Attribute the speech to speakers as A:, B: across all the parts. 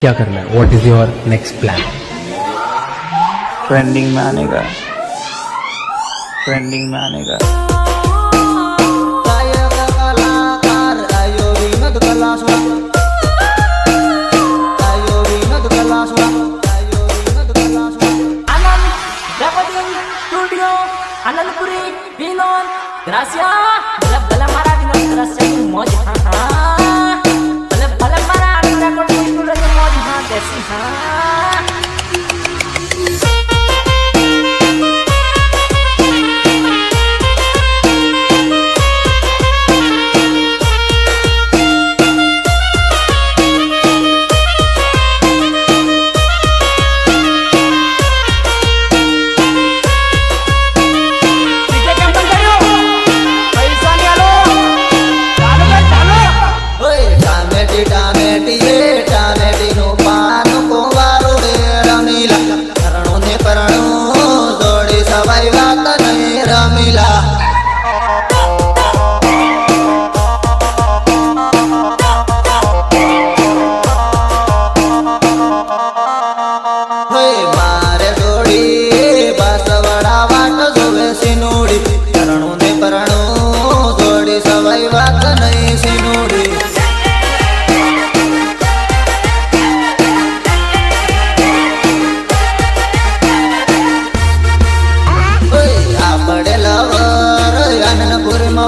A: क्या करना है? What is your next plan?
B: Trending में आने का, ट्रेंडिंग में आने का।
C: Anandpuri, Vinod, gracias. Bala mara Vinod, gracias. Moj ha. Bala mara anura ko tu lagi moj ha desi ha.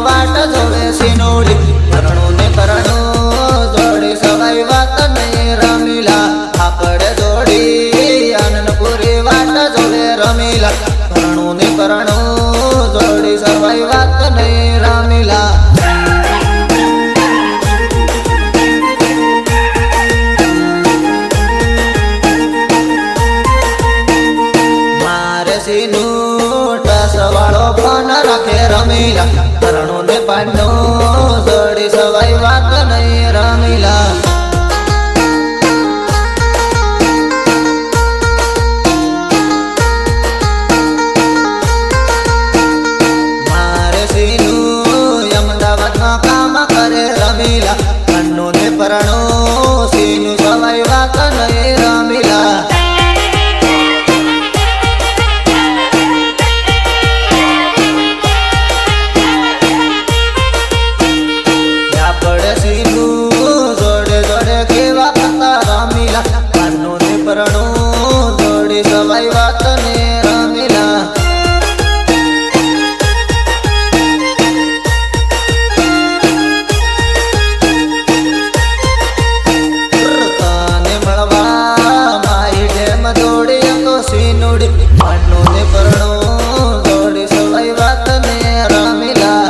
D: वाट जोवे सिनोडी परણો ને પરણો જોડી સવાઈ વાત નહીં રમીલા આપડે જોડી આનંદપુરી વાટ જોવે રમીલા પરણો ને પરણો જોડી સવાઈ વાત નહીં રમીલા મારે સીનું સવાળો ફોન રાખે રમીલા પરણો ને પાડો જોડી સવાઈ વાત નહીં રમીલા મારે સીનું અમદાવાદમાં કામ કરે રમીલા પરણો ને પરણો સીનું સવાઈ વાત નહીં રમીલા પરણો જોડી સવાઈ વાત ને રમીલા તને મળવા મારી ડેમ જોડી તો સીનુડી પરણો ને પરણો જોડી સવાઈ વાત ને રમીલા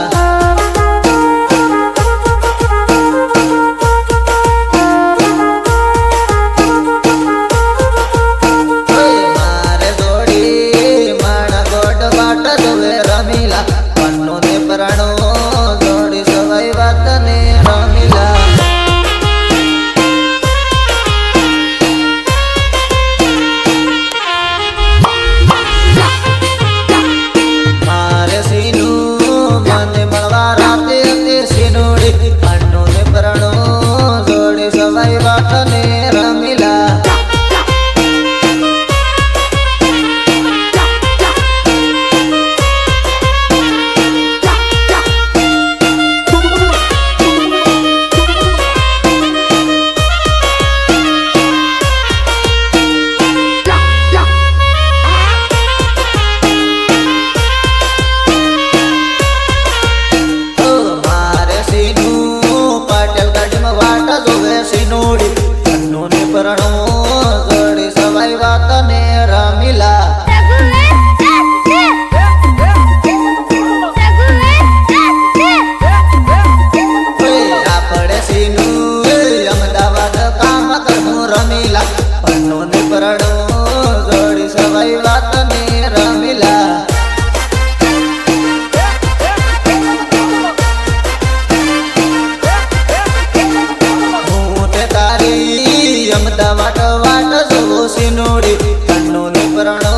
D: અમદાવાદ વાટ જોવો સિનોડી પરણો ને પરણો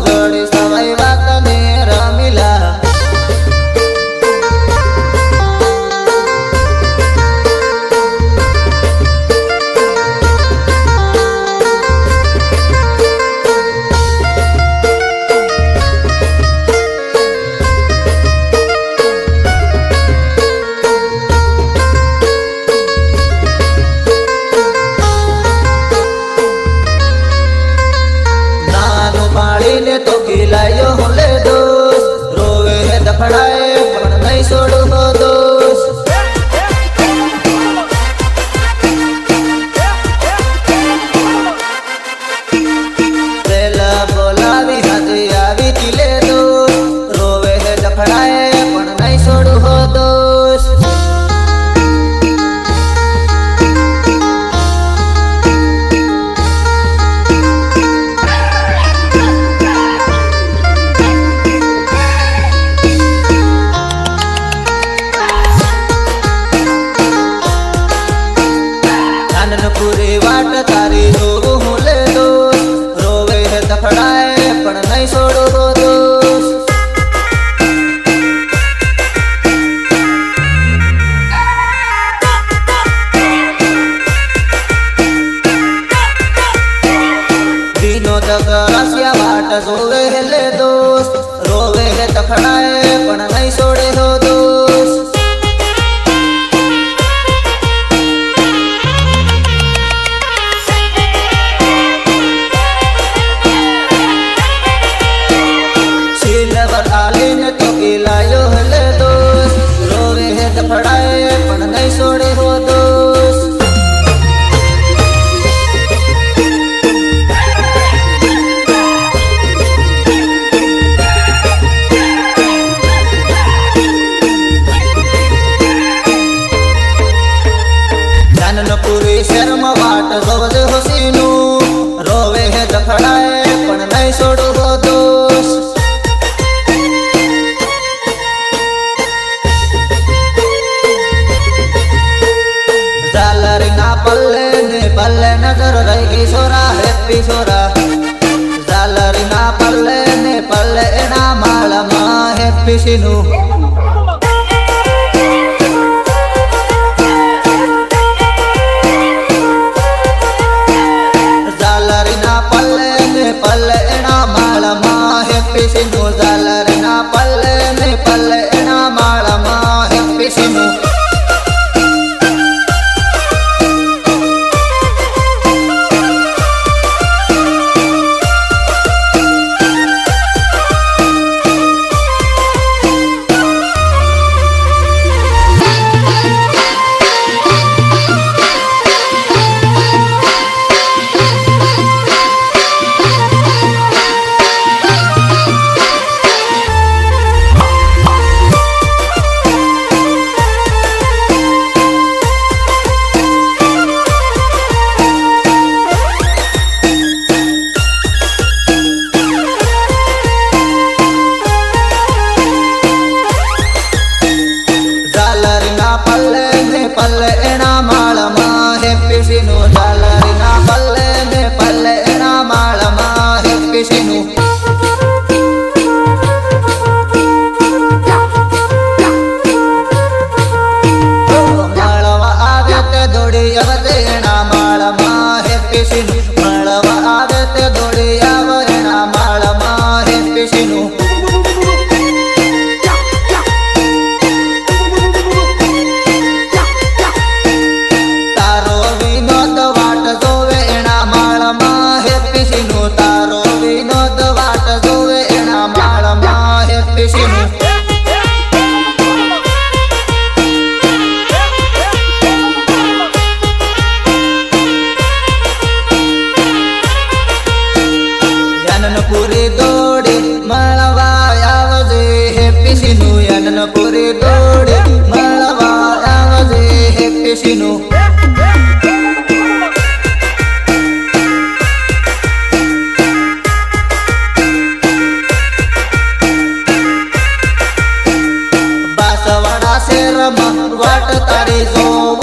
D: જોડી સવાઈ વાત ને રમીલા જોવું હું લે દોસ્ત રોવે હે દફડાય પણ નહીં છોડું હો દોસ્ત વિનોદ ગરાસિયા વાટ જોવે હે લે દોસ્ત રોવે હે દફડાય પણ નહીં છોડે હો દોસ્ત સિલવર આલીને તો કિલાયો હલે દોસ્ત રોવે હે દફડાય પણ નહીં છોડે હો દોસ્ત જાનનપુરી શહેરમાં વાટ જોવે હો સીનું રોવે હે દફડાય પણ નહીં છોડું હો દોસ્ત ઝાલરીના પલ્લે ને પલ્લે નજર રહી ગઈ છોરા હેપી છોરા ઝાલરીના પલ્લે ને પલ્લે એના માળમાં હેપી સીનું ઝાલરીના પલ્લે ને પલ્લે એના માળમાં હેપી સીનું ઝાલરીના પલ્લે ને પલ્લે એના માળમાં હેપી સીનું પલ્લે ને પલ્લે એના માળમાં હેપી સીનું ઝાલરીના પલ્લે ને પલ્લે એના માળમાં હેપી સીનું માળવા આવે તે દોડી આવે એના માળમાં હેપી સીનું માળવા આવે તે દોડી આવે એના માળમાં હેપી સીનું પૂરી દોડી મળવા આવજે હેપી સીનું પૂરી દોડી મળવા આવજે હેપી સીનું બાસવાડા શેરમાં વાટ તારી જોવ